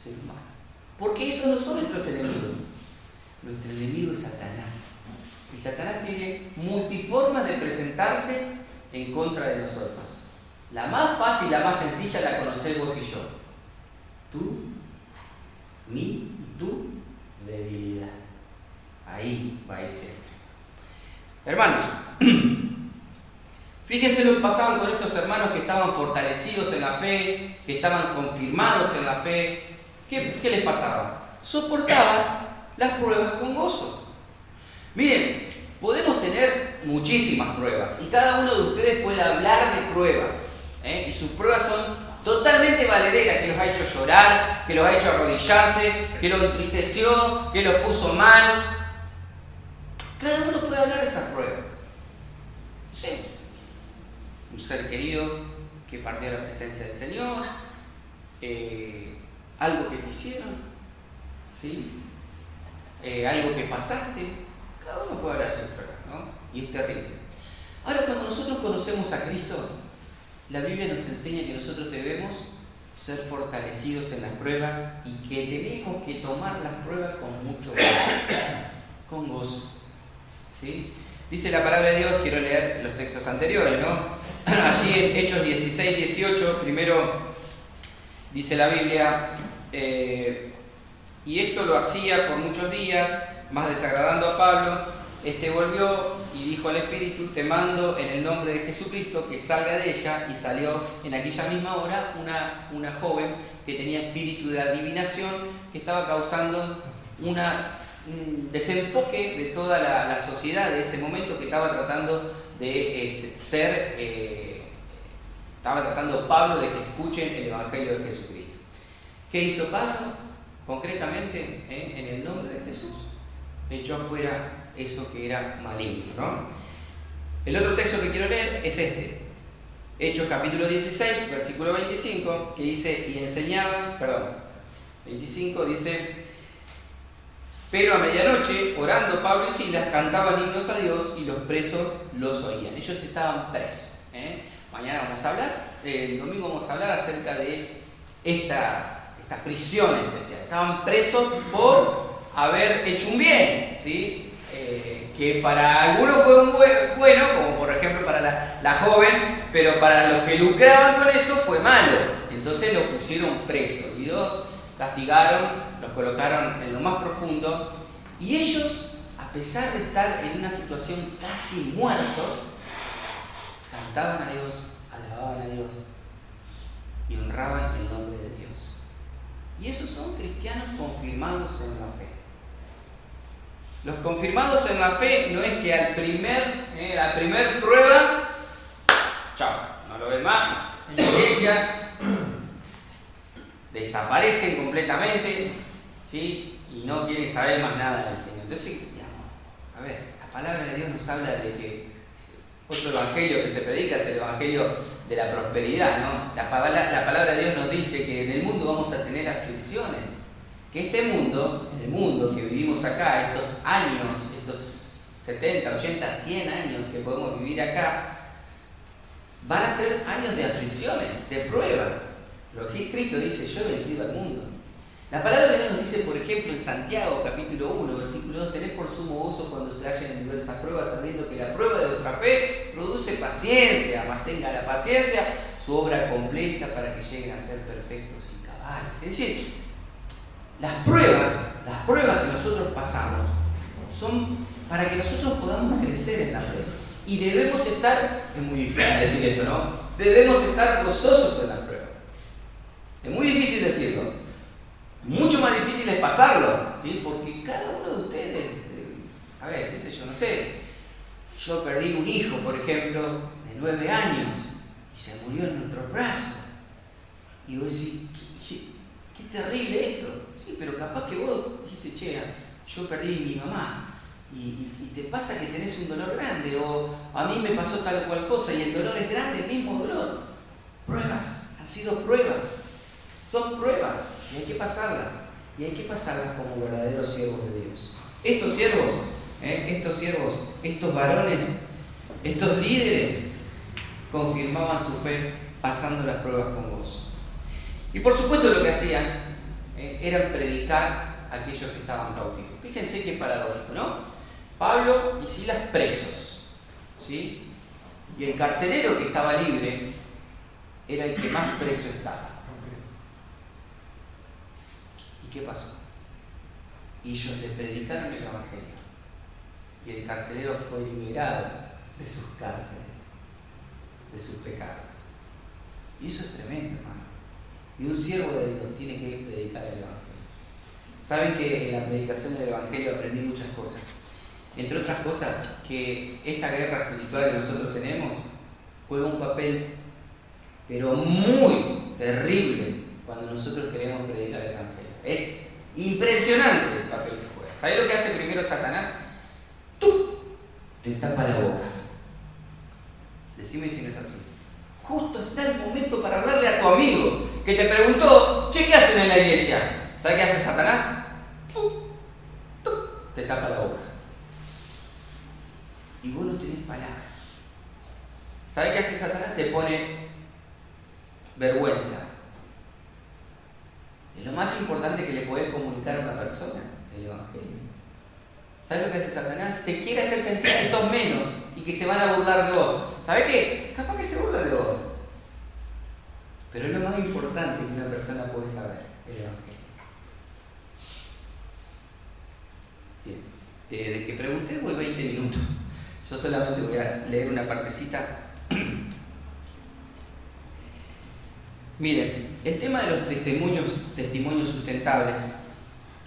ser humano. Porque esos no son nuestros enemigos. Nuestro enemigo es Satanás. Y Satanás tiene multiformas de presentarse en contra de nosotros. La más fácil, la más sencilla, la conocés vos y yo. Tú, mi y tu debilidad. Ahí va a ir siempre. Hermanos, fíjense lo que pasaban con estos hermanos que estaban fortalecidos en la fe, que estaban confirmados en la fe. ¿Qué les pasaba? Soportaban las pruebas con gozo. Miren, podemos tener muchísimas pruebas y cada uno de ustedes puede hablar de pruebas, y sus pruebas son totalmente valederas, que los ha hecho llorar, que los ha hecho arrodillarse, que los entristeció, que los puso mal. Cada uno puede hablar de esas pruebas. Sí. Un ser querido que partió a la presencia del Señor, algo que quisieron, ¿sí? Algo que pasaste. Cada uno puede hablar de sus pruebas, ¿no? Y es terrible. Ahora, cuando nosotros conocemos a Cristo, la Biblia nos enseña que nosotros debemos ser fortalecidos en las pruebas y que tenemos que tomar las pruebas con mucho gozo. Con gozo. ¿Sí? Dice la palabra de Dios, quiero leer los textos anteriores, ¿no? Allí en Hechos 16, 18, primero dice la Biblia, y esto lo hacía por muchos días, más desagradando a Pablo. Volvió y dijo al Espíritu: te mando en el nombre de Jesucristo que salga de ella. Y salió en aquella misma hora una joven que tenía espíritu de adivinación, que estaba causando un desenfoque de toda la sociedad de ese momento, que estaba tratando de estaba tratando Pablo de que escuchen el Evangelio de Jesucristo. ¿Qué hizo Pablo? Concretamente, en el nombre de Jesús, echó afuera eso que era maligno, ¿no? El otro texto que quiero leer es Hechos capítulo 16, versículo 25, que dice, y enseñaban, 25 dice, pero a medianoche, orando Pablo y Silas, cantaban himnos a Dios y los presos los oían. Ellos estaban presos. Mañana vamos a hablar, el domingo vamos a hablar acerca de esta prisión especial. Estaban presos por haber hecho un bien, ¿sí? Que para algunos fue un bueno, como por ejemplo para la joven, pero para los que lucraban con eso fue malo. Entonces los pusieron presos y los castigaron, los colocaron en lo más profundo, y ellos, a pesar de estar en una situación casi muertos, cantaban a Dios, alababan a Dios y honraban el nombre de Dios. Y esos son cristianos confirmados en la fe. Los confirmados en la fe no es que la primer prueba, chao, no lo ves más, en la iglesia desaparecen completamente, ¿sí? Y no quieren saber más nada del Señor. Entonces, a ver, la palabra de Dios nos habla de que otro evangelio que se predica es el evangelio de la prosperidad, ¿no? La palabra de Dios nos dice que en el mundo vamos a tener aflicciones. Que el mundo que vivimos acá, estos años, estos 70, 80, 100 años que podemos vivir acá, van a ser años de aflicciones, de pruebas. Lo que Cristo dice, yo he vencido al mundo. La palabra de Dios nos dice, por ejemplo, en Santiago capítulo 1, versículo 2, tened por sumo gozo cuando se hallen en diversas pruebas, sabiendo que la prueba de vuestra fe produce paciencia, mas tenga la paciencia su obra completa para que lleguen a ser perfectos y cabales. Es decir, las pruebas que nosotros pasamos son para que nosotros podamos crecer en la fe. Y debemos estar, es muy difícil decir esto, ¿no? Debemos estar gozosos en la prueba. Es muy difícil decirlo. Mucho más difícil es pasarlo, ¿sí? Porque cada uno de ustedes, a ver, qué sé yo, no sé, yo perdí un hijo, por ejemplo, de 9 años y se murió en nuestros brazos. Y vos decís, qué terrible esto. Sí, pero capaz que vos dijiste, che, yo perdí a mi mamá. Y te pasa que tenés un dolor grande, o a mí me pasó tal cual cosa y el dolor es grande, el mismo dolor. Pruebas, han sido pruebas, son pruebas y hay que pasarlas. Y hay que pasarlas como verdaderos siervos de Dios. Estos siervos, estos varones, estos líderes confirmaban su fe pasando las pruebas con gozo. Y por supuesto lo que hacían era predicar a aquellos que estaban cautivos. Fíjense qué paradójico, ¿no? Pablo y Silas presos, ¿sí? Y el carcelero que estaba libre era el que más preso estaba. ¿Y qué pasó? Y ellos le predicaron el Evangelio. Y el carcelero fue liberado de sus cárceles, de sus pecados. Y eso es tremendo, hermano. Y un siervo de Dios tiene que predicar el Evangelio. Saben que en la predicación del Evangelio aprendí muchas cosas. Entre otras cosas, que esta guerra espiritual que nosotros tenemos juega un papel, pero muy terrible, cuando nosotros queremos predicar el Evangelio. Es impresionante el papel que juega. ¿Sabes lo que hace primero Satanás? ¡Tú! Te tapa la boca. Decime si no es así. Justo está el momento para hablarle a tu amigo que te preguntó, che, ¿qué hacen en la iglesia? ¿Sabes qué hace Satanás? Te tapa la boca. Y vos no tenés palabras. ¿Sabes qué hace Satanás? Te pone vergüenza. Es lo más importante que le podés comunicar a una persona, el Evangelio. ¿Sabes lo que hace Satanás? Te quiere hacer sentir que sos menos y que se van a burlar de vos. ¿Sabes qué? Capaz que se burla de vos. Pero es lo más importante que una persona puede saber, el Evangelio. Bien, desde que pregunté voy 20 minutos. Yo solamente voy a leer una partecita. Miren, el tema de los testimonios sustentables,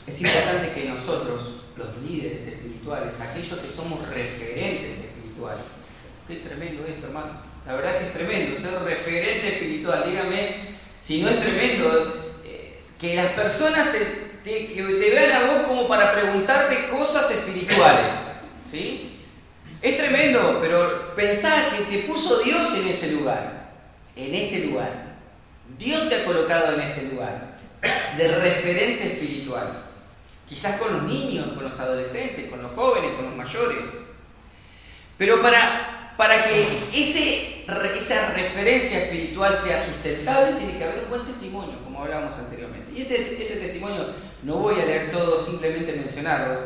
es importante que nosotros, los líderes espirituales, aquellos que somos referentes espirituales, qué tremendo esto, hermano, la verdad que es tremendo, ser referente espiritual, dígame si no es tremendo, que las personas que te vean a vos como para preguntarte cosas espirituales, ¿sí? Es tremendo, pero pensá que te puso Dios en ese lugar, en este lugar. Dios te ha colocado en este lugar de referente espiritual. Quizás con los niños, con los adolescentes, con los jóvenes, con los mayores. Pero para que esa referencia espiritual sea sustentable, tiene que haber un buen testimonio, como hablábamos anteriormente. Y ese testimonio, no voy a leer todo, simplemente mencionarlos,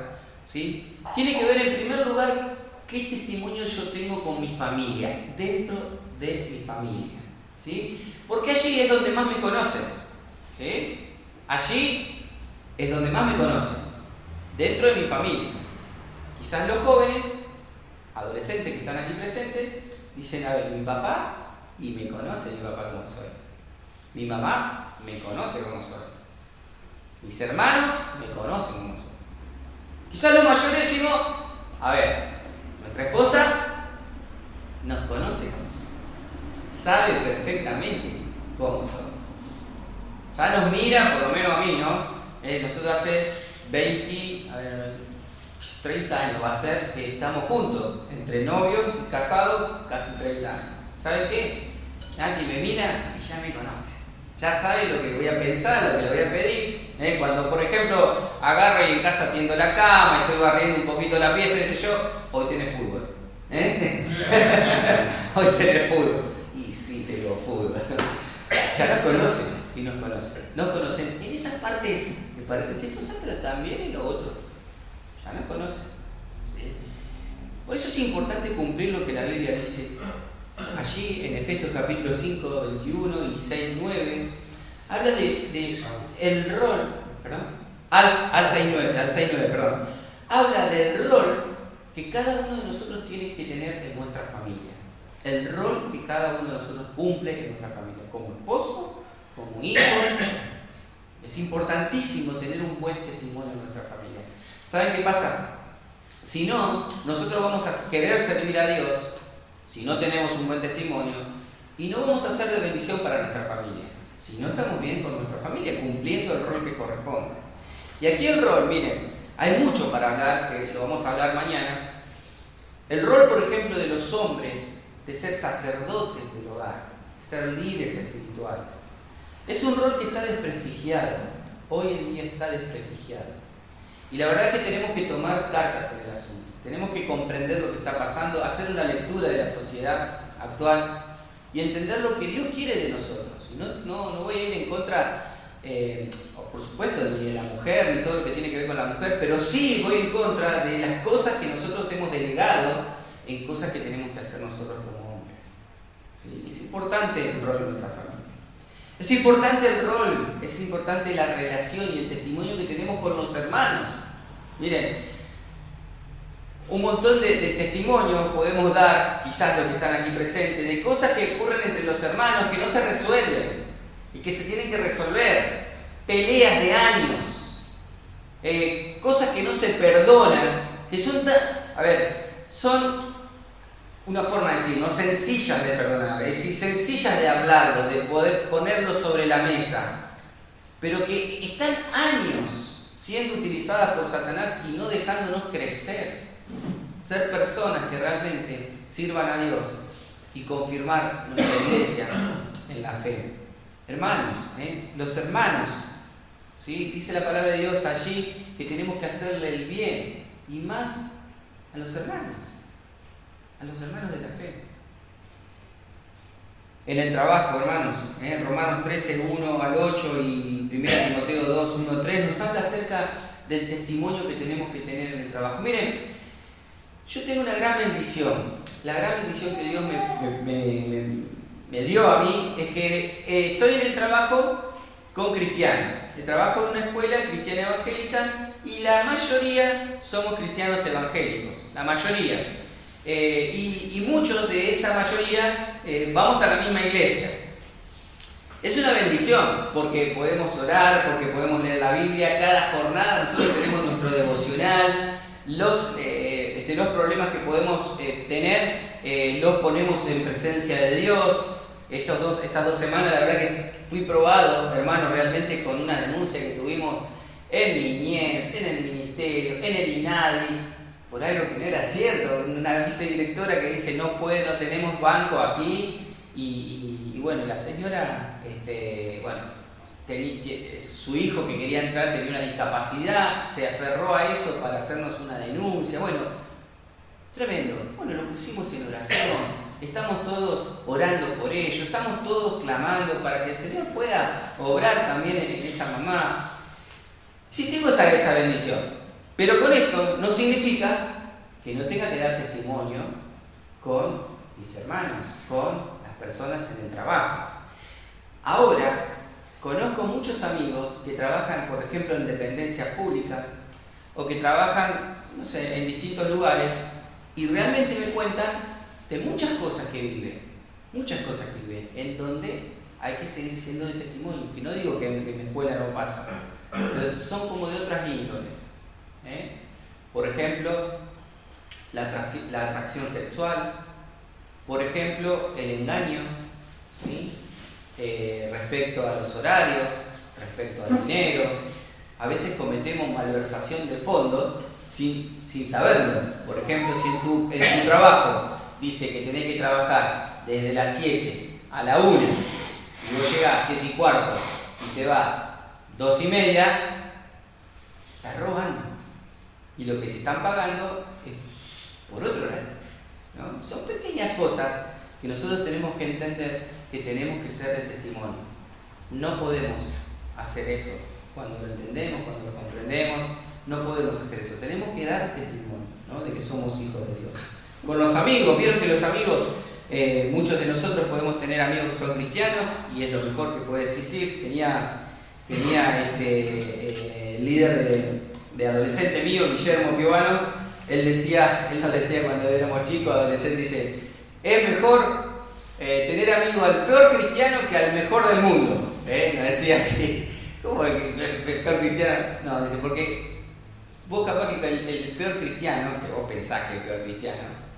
¿sí? Tiene que ver en primer lugar qué testimonio yo tengo con mi familia, dentro de mi familia, ¿sí? Porque allí es donde más me conocen, ¿sí? Allí es donde más me conocen, dentro de mi familia. Quizás los jóvenes, adolescentes que están aquí presentes, dicen, a ver, mi papá, y me conoce mi papá como soy. Mi mamá me conoce como soy. Mis hermanos me conocen como soy. Quizás los mayores decimos, a ver, nuestra esposa nos conoce como soy. Sabe perfectamente cómo soy. Ya nos mira, por lo menos a mí, ¿no? Nosotros hace 30 años va a ser que estamos juntos, entre novios y casados, casi 30 años. ¿Sabe qué? Alguien me mira y ya me conoce. Ya sabe lo que voy a pensar, lo que le voy a pedir. Cuando, por ejemplo, agarro y en casa tiendo la cama, estoy barriendo un poquito la pieza, dice yo, hoy tenés fútbol. Hoy tenés fútbol. Y sí, tengo fútbol. Ya nos conocen, sí nos conocen. Nos conocen en esas partes, me parece chistosa, pero también en lo otro. Ya nos conocen. ¿Sí? Por eso es importante cumplir lo que la Biblia dice. Allí en Efesios capítulo 5, 21 y 6, 9, habla de el rol, perdón, al 6, 9, perdón, habla del rol que cada uno de nosotros tiene que tener en nuestra familia. El rol que cada uno de nosotros cumple en nuestra familia, como esposo, como hijo. Es importantísimo tener un buen testimonio en nuestra familia. ¿Saben qué pasa? Si no, nosotros vamos a querer servir a Dios si no tenemos un buen testimonio y no vamos a ser de bendición para nuestra familia. si no estamos bien con nuestra familia, cumpliendo el rol que corresponde. Y aquí el rol, miren, hay mucho para hablar, que lo vamos a hablar mañana. El rol, por ejemplo, de los hombres, de ser sacerdotes del hogar, ser líderes espirituales. Es un rol que está desprestigiado, hoy en día está desprestigiado. Y la verdad es que tenemos que tomar cartas en el asunto, tenemos que comprender lo que está pasando, hacer una lectura de la sociedad actual y entender lo que Dios quiere de nosotros. Y no voy a ir en contra, por supuesto, ni de la mujer, ni todo lo que tiene que ver con la mujer, pero sí voy en contra de las cosas que nosotros hemos delegado en cosas que tenemos que hacer nosotros como hombres. ¿Sí? Es importante el rol de nuestra familia. Es importante el rol, es importante la relación y el testimonio que tenemos con los hermanos. Miren, un montón de testimonios podemos dar, quizás los que están aquí presentes, de cosas que ocurren entre los hermanos que no se resuelven y que se tienen que resolver, peleas de años, cosas que no se perdonan, que son una forma de decir, ¿no? Sencillas de perdonar, es decir, sencillas de hablarlo, de poder ponerlo sobre la mesa, pero que están años siendo utilizadas por Satanás y no dejándonos crecer, ser personas que realmente sirvan a Dios y confirmar nuestra iglesia en la fe. Hermanos, los hermanos, ¿sí? Dice la palabra de Dios allí que tenemos que hacerle el bien y más a los hermanos de la fe. En el trabajo, hermanos, Romanos 13, 1 al 8 y 1 Timoteo 2, 1 al 3 nos habla acerca del testimonio que tenemos que tener en el trabajo. Miren, yo tengo una gran bendición. La gran bendición que Dios me dio a mí es que estoy en el trabajo con cristianos. Trabajo en una escuela cristiana evangélica y la mayoría somos cristianos evangélicos. La mayoría. Y muchos de esa mayoría vamos a la misma iglesia. Es una bendición porque podemos orar, porque podemos leer la Biblia cada jornada. Nosotros tenemos nuestro devocional, los problemas que podemos tener los ponemos en presencia de Dios. Estas 2 semanas la verdad que fui probado, hermano, realmente con una denuncia que tuvimos en niñez, en el ministerio, en el INADI, por algo que no era cierto. Una vicedirectora que dice no tenemos banco aquí y bueno, la señora, su hijo que quería entrar tenía una discapacidad, se aferró a eso para hacernos una denuncia. Bueno, tremendo. Bueno, lo pusimos en oración. Estamos todos orando por ello, estamos todos clamando para que el Señor pueda obrar también en esa mamá. Sí tengo esa bendición, pero con esto no significa que no tenga que dar testimonio con mis hermanos, con las personas en el trabajo. Ahora, conozco muchos amigos que trabajan, por ejemplo, en dependencias públicas o que trabajan, no sé, en distintos lugares y realmente me cuentan de muchas cosas que viven, en donde hay que seguir siendo de testimonio, que no digo que en la escuela no pasa, pero son como de otras índoles. Por ejemplo, la atracción sexual, por ejemplo, el engaño, ¿sí? Respecto a los horarios, respecto al dinero. A veces cometemos malversación de fondos sin saberlo. Por ejemplo, si en tu trabajo dice que tenés que trabajar desde las 7 a la 1 y vos llegás a 7 y cuarto y te vas 2 y media, estás robando. Y lo que te están pagando es por otro lado, ¿no? Son pequeñas cosas que nosotros tenemos que entender que tenemos que ser el testimonio. No podemos hacer eso cuando lo entendemos, cuando lo comprendemos. No podemos hacer eso. Tenemos que dar testimonio, ¿no? De que somos hijos de Dios. Con los amigos, vieron que los amigos, muchos de nosotros podemos tener amigos que son cristianos y es lo mejor que puede existir. Tenía el líder de adolescente mío, Guillermo Piovano, él nos decía cuando éramos chicos, adolescentes, dice, es mejor tener amigo al peor cristiano que al mejor del mundo. Nos decía así. ¿Cómo es que el peor cristiano? No, dice, porque vos capaz que el peor cristiano, que vos pensás que es el peor cristiano,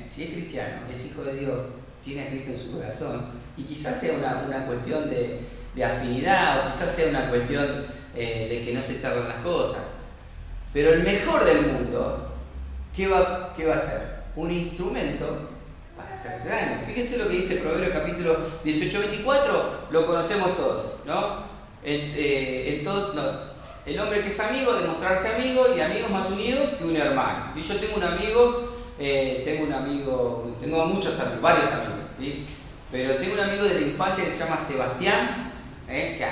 si es cristiano, es hijo de Dios, tiene a Cristo en su corazón, y quizás sea una cuestión de de afinidad, o quizás sea una cuestión de que no se charlan las cosas. Pero el mejor del mundo, ¿qué va a ser? Un instrumento para hacerte daño. Fíjense lo que dice Proverbios capítulo 18-24, lo conocemos todos, ¿no? El hombre que es amigo, de mostrarse amigo, y amigo es más unido que un hermano. ¿Sí? Yo tengo muchos amigos, varios amigos, ¿sí? Pero tengo un amigo de la infancia que se llama Sebastián, que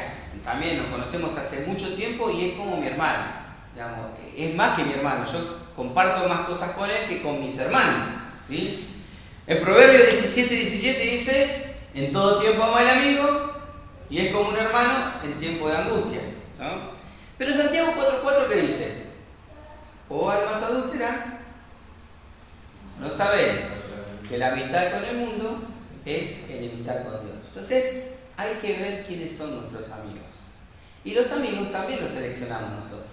también nos conocemos hace mucho tiempo y es como mi hermano, digamos, es más que mi hermano, yo comparto más cosas con él que con mis hermanos, ¿sí? El Proverbio 17:17 dice, en todo tiempo ama al amigo y es como un hermano en tiempo de angustia, ¿no? Pero Santiago 4:4, ¿qué dice? Oh almas adúlteras, ¿no sabéis que la amistad con el mundo es enemistad con Dios? Entonces hay que ver quiénes son nuestros amigos. Y los amigos también los seleccionamos nosotros.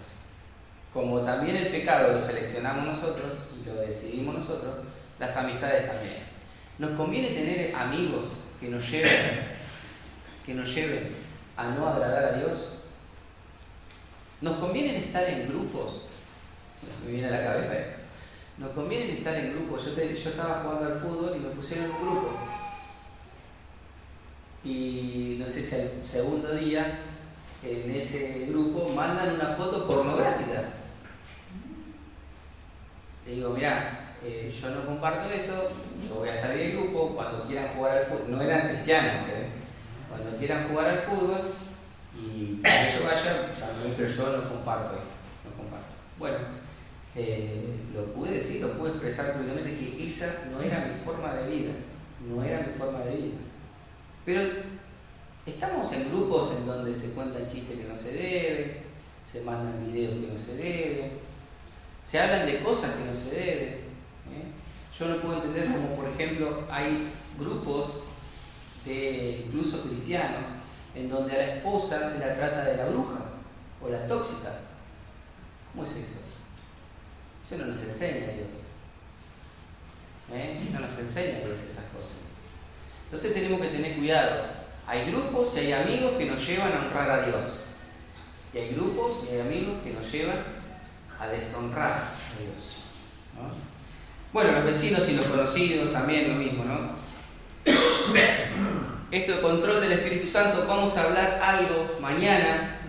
Como también el pecado lo seleccionamos nosotros y lo decidimos nosotros, las amistades también. Nos conviene tener amigos que nos lleven a no agradar a Dios. Nos conviene estar en grupos. Me viene a la cabeza esto. Nos conviene estar en grupos. Yo estaba jugando al fútbol y me pusieron en un grupo. Y no sé si al segundo día en ese grupo mandan una foto pornográfica. Le digo, mirá, yo no comparto esto, yo voy a salir del grupo, cuando quieran jugar al fútbol, no eran cristianos, cuando quieran jugar al fútbol y que yo vaya, pero yo no comparto esto, no comparto. Bueno, lo pude decir, lo pude expresar públicamente que esa no era mi forma de vida, no era mi forma de vida. Pero estamos en grupos en donde se cuentan chistes que no se deben, se mandan videos que no se deben, se hablan de cosas que no se deben. Yo no puedo entender como, por ejemplo, hay grupos incluso cristianos en donde a la esposa se la trata de la bruja o la tóxica. ¿Cómo es eso? Eso no nos enseña Dios. No nos enseña Dios esas cosas. Entonces tenemos que tener cuidado. Hay grupos y hay amigos que nos llevan a honrar a Dios. Y hay grupos y hay amigos que nos llevan a deshonrar a Dios, ¿no? Bueno, los vecinos y los conocidos también lo mismo, ¿no? Esto de control del Espíritu Santo, vamos a hablar algo mañana,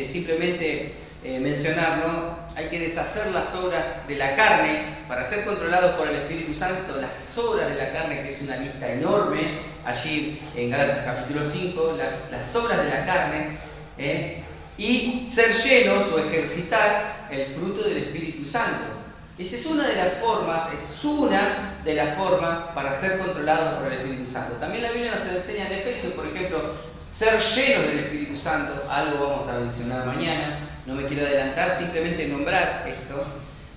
simplemente mencionarlo. Hay que deshacer las obras de la carne para ser controlados por el Espíritu Santo. Las obras de la carne, que es una lista enorme, allí en Gálatas capítulo 5, las obras de la carne, y ser llenos o ejercitar el fruto del Espíritu Santo. Esa es una de las formas para ser controlados por el Espíritu Santo. También la Biblia nos enseña en Efesios, por ejemplo, ser llenos del Espíritu Santo. Algo vamos a mencionar mañana, no me quiero adelantar, simplemente nombrar esto.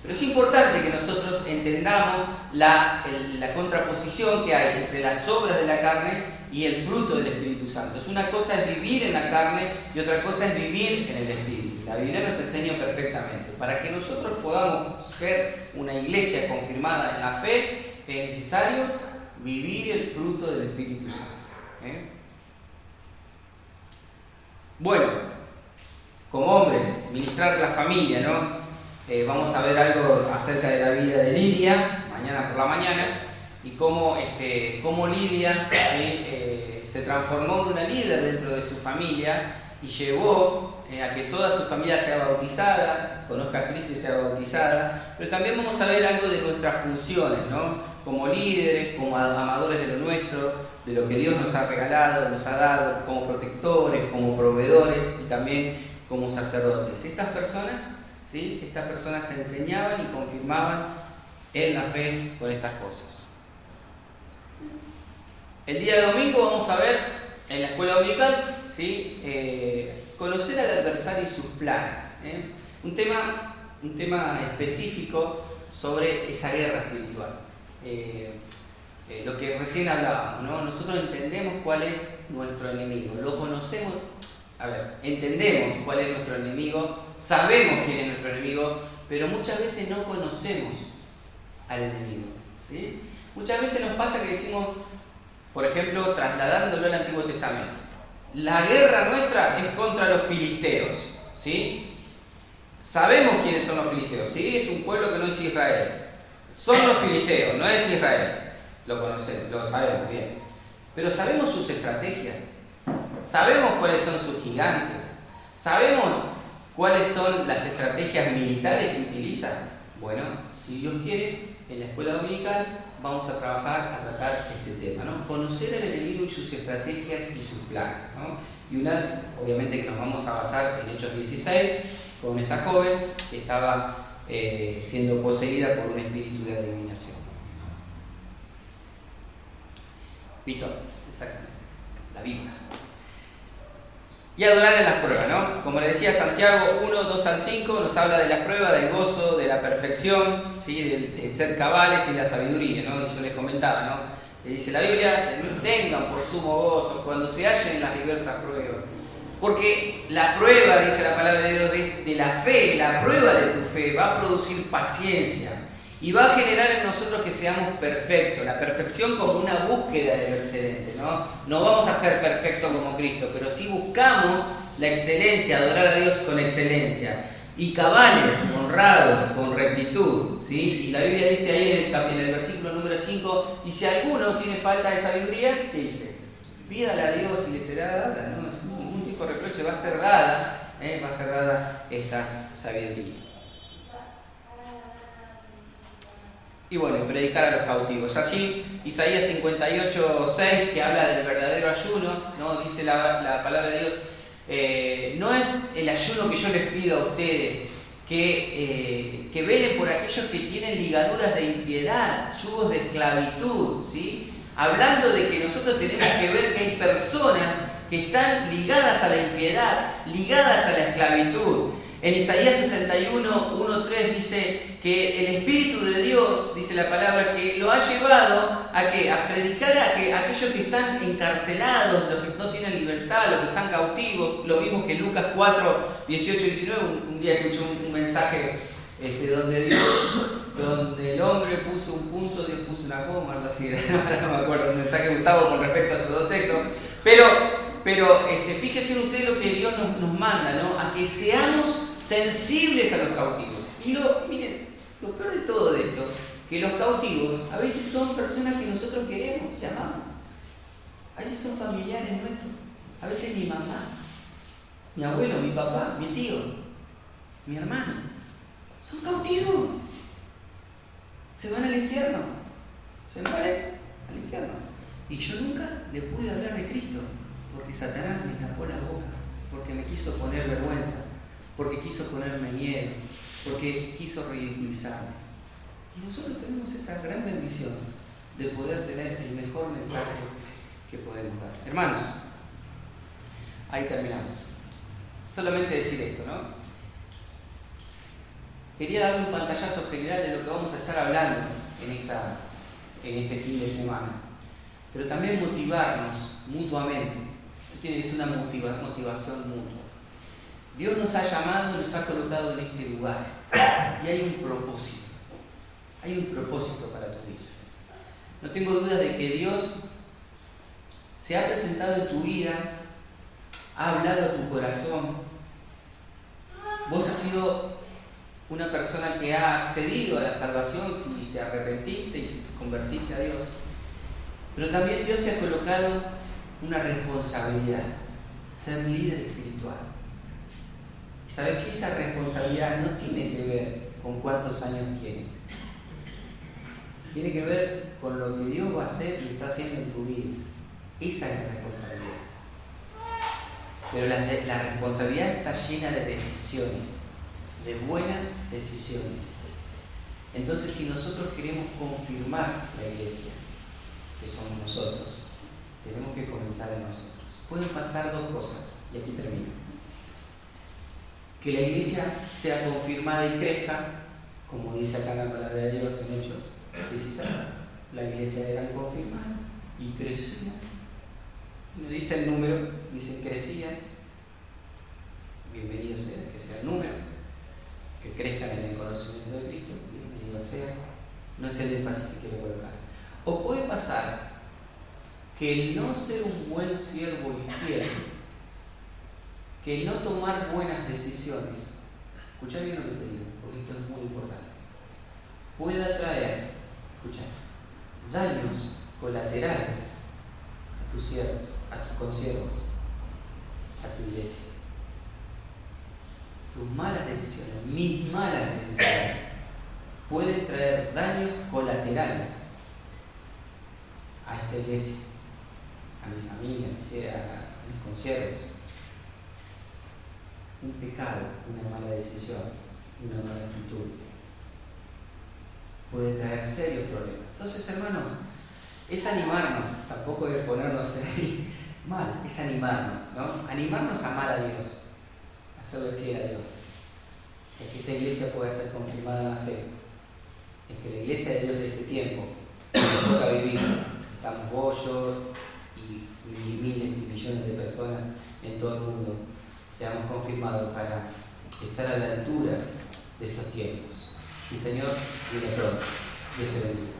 Pero es importante que nosotros entendamos la contraposición que hay entre las obras de la carne y el fruto del Espíritu Santo. Una cosa es vivir en la carne y otra cosa es vivir en el Espíritu. La Biblia nos enseña perfectamente. Para que nosotros podamos ser una iglesia confirmada en la fe, es necesario vivir el fruto del Espíritu Santo. Bueno, como hombres, ministrar la familia, ¿no? Vamos a ver algo acerca de la vida de Lidia, mañana por la mañana, y cómo Lidia se transformó en una líder dentro de su familia y llevó a que toda su familia sea bautizada, conozca a Cristo y sea bautizada. Pero también vamos a ver algo de nuestras funciones, ¿no? Como líderes, como amadores de lo nuestro, de lo que Dios nos ha regalado, nos ha dado, como protectores, como proveedores y también como sacerdotes. Estas personas se enseñaban y confirmaban en la fe con estas cosas. El día domingo vamos a ver en la escuela dominical, ¿sí? Conocer al adversario y sus planes. Un tema específico sobre esa guerra espiritual. Lo que recién hablábamos, ¿no? Nosotros entendemos cuál es nuestro enemigo, lo conocemos, entendemos cuál es nuestro enemigo, sabemos quién es nuestro enemigo, pero muchas veces no conocemos al enemigo, ¿sí? Muchas veces nos pasa que decimos, por ejemplo, trasladándolo al Antiguo Testamento, la guerra nuestra es contra los filisteos, ¿sí? Sabemos quiénes son los filisteos, ¿sí? Es un pueblo que no es Israel. Son los filisteos, no es Israel. Lo conocemos, lo sabemos bien. Pero sabemos sus estrategias. Sabemos cuáles son sus gigantes. Sabemos cuáles son las estrategias militares que utilizan. Bueno, si Dios quiere, en la escuela dominical vamos a trabajar, a tratar este tema, ¿no? Conocer al enemigo y sus estrategias y sus planes, ¿no? Y obviamente que nos vamos a basar en Hechos 16, con esta joven que estaba siendo poseída por un espíritu de adivinación. Pitón, exactamente, la Biblia. Y adorar en las pruebas, ¿no? Como le decía Santiago 1, 2 al 5, nos habla de las pruebas, del gozo, de la perfección, ¿sí? de ser cabales y la sabiduría, ¿no? Y yo les comentaba, ¿no? Le dice la Biblia, tengan por sumo gozo cuando se hallen en las diversas pruebas. Porque la prueba, dice la palabra de Dios, de la fe, la prueba de tu fe va a producir paciencia y va a generar en nosotros que seamos perfectos. La perfección como una búsqueda de lo excelente, ¿no? No vamos a ser perfectos como Cristo, pero sí buscamos la excelencia, adorar a Dios con excelencia. Y cabales, honrados, con rectitud, ¿sí? Y la Biblia dice ahí en el versículo número 5, y si alguno tiene falta de sabiduría, ¿qué dice? Pídale a Dios y le será dada, ¿no? Sin ningún tipo de reproche, va a ser dada esta sabiduría. Y bueno, predicar a los cautivos. Así, Isaías 58:6, que habla del verdadero ayuno, ¿no? Dice la palabra de Dios, no es el ayuno que yo les pido a ustedes, que velen por aquellos que tienen ligaduras de impiedad, yugos de esclavitud, ¿sí? Hablando de que nosotros tenemos que ver que hay personas que están ligadas a la impiedad, ligadas a la esclavitud. En Isaías 61, 1-3 dice que el Espíritu de Dios, dice la palabra, que lo ha llevado a predicar a aquellos que están encarcelados, los que no tienen libertad, los que están cautivos. Lo mismo que en Lucas 4, 18 y 19, un día escuché un mensaje donde el hombre puso un punto, Dios puso una coma, algo así, no me acuerdo, un mensaje de Gustavo con respecto a esos dos textos, pero fíjense ustedes lo que Dios nos manda, ¿no? A que seamos sensibles a los cautivos. Y miren, lo peor de todo de esto, que los cautivos a veces son personas que nosotros queremos y amamos. A veces son familiares nuestros, a veces mi mamá, mi abuelo, mi papá, mi tío, mi hermano. Son cautivos. Se van al infierno. Se van al infierno. Y yo nunca le pude hablar de Cristo, porque Satanás me tapó la boca, porque me quiso poner vergüenza, porque quiso ponerme miedo, porque quiso ridiculizarme. Y nosotros tenemos esa gran bendición de poder tener el mejor mensaje que podemos dar. Hermanos, ahí terminamos. Solamente decir esto, ¿no? Quería dar un pantallazo general de lo que vamos a estar hablando en este fin de semana, pero también motivarnos mutuamente. Esto tiene que ser una motivación mutua. Dios nos ha llamado, nos ha colocado en este lugar y hay un propósito. Hay un propósito para tu vida. No tengo duda de que Dios se ha presentado en tu vida, ha hablado a tu corazón. Vos has sido una persona que ha accedido a la salvación si te arrepentiste y si te convertiste a Dios. Pero también Dios te ha colocado una responsabilidad, ser líder espiritual. Y sabes que esa responsabilidad no tiene que ver con cuántos años tienes. Tiene que ver con lo que Dios va a hacer y está haciendo en tu vida. Esa es la responsabilidad. Pero la responsabilidad está llena de decisiones, de buenas decisiones. Entonces, si nosotros queremos confirmar la iglesia, que somos nosotros, tenemos que comenzar en nosotros. Pueden pasar dos cosas, y aquí termino. Que la iglesia sea confirmada y crezca, como dice acá la palabra de Dios en Hechos 16. La iglesia eran confirmadas y crecían. No dice el número, dice crecían. Bienvenido sea, que sea el número. Que crezcan en el conocimiento de Cristo, bienvenido sea. No es el énfasis que quiero colocar. O puede pasar que el no ser un buen siervo y fiel, que el no tomar buenas decisiones, escuchá bien lo que te digo, porque esto es muy importante, pueda traer, escuchá, daños colaterales a tus siervos, a tus consiervos, a tu iglesia. Tus malas decisiones, mis malas decisiones, pueden traer daños colaterales a esta iglesia, a mi familia, a mis consiervos. Un pecado, una mala decisión, una mala actitud puede traer serios problemas. Entonces, hermanos, es animarnos, tampoco es ponernos ahí mal, es animarnos, ¿no? Animarnos a amar a Dios, a serle fiel a Dios, es que esta iglesia pueda ser confirmada en la fe, es que la iglesia de Dios de este tiempo nos toca vivir. Estamos vos, yo y miles y millones de personas en todo el mundo, seamos confirmados para estar a la altura de estos tiempos. El Señor viene pronto. Dios te bendiga.